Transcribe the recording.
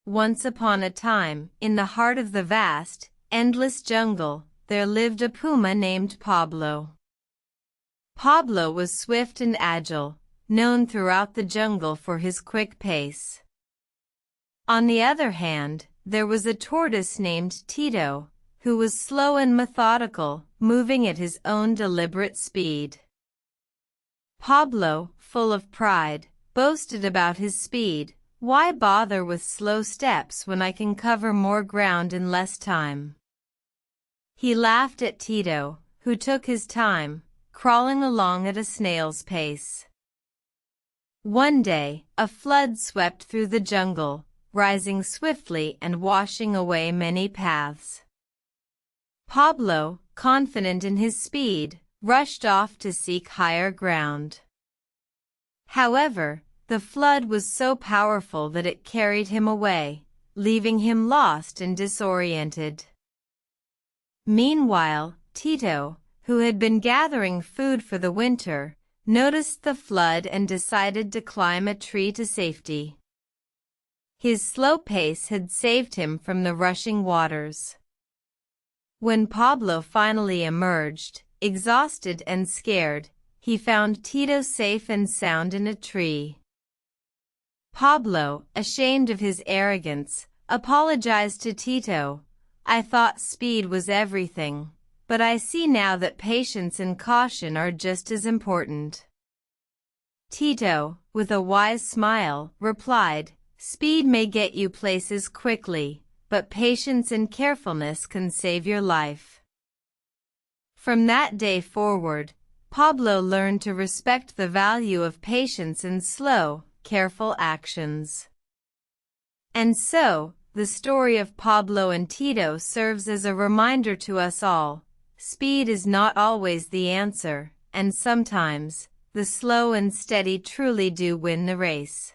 Once upon a time, in the heart of the vast, endless jungle, there lived a puma named Pablo. Pablo was swift and agile, known throughout the jungle for his quick pace. On the other hand, there was a tortoise named Tito, who was slow and methodical, moving at his own deliberate speed. Pablo, full of pride, boasted about his speed. "Why bother with slow steps when I can cover more ground in less time?" He laughed at Tito, who took his time, crawling along at a snail's pace. One day, a flood swept through the jungle, rising swiftly and washing away many paths. Pablo, confident in his speed, rushed off to seek higher ground. However, the flood was so powerful that it carried him away, leaving him lost and disoriented. Meanwhile, Tito, who had been gathering food for the winter, noticed the flood and decided to climb a tree to safety. His slow pace had saved him from the rushing waters. When Pablo finally emerged, exhausted and scared, he found Tito safe and sound in a tree. Pablo, ashamed of his arrogance, apologized to Tito. "I thought speed was everything, but I see now that patience and caution are just as important." Tito, with a wise smile, replied, "Speed may get you places quickly, but patience and carefulness can save your life." From that day forward, Pablo learned to respect the value of patience and slow, careful actions. And so, the story of Pablo and Tito serves as a reminder to us all. Speed is not always the answer, and sometimes, the slow and steady truly do win the race.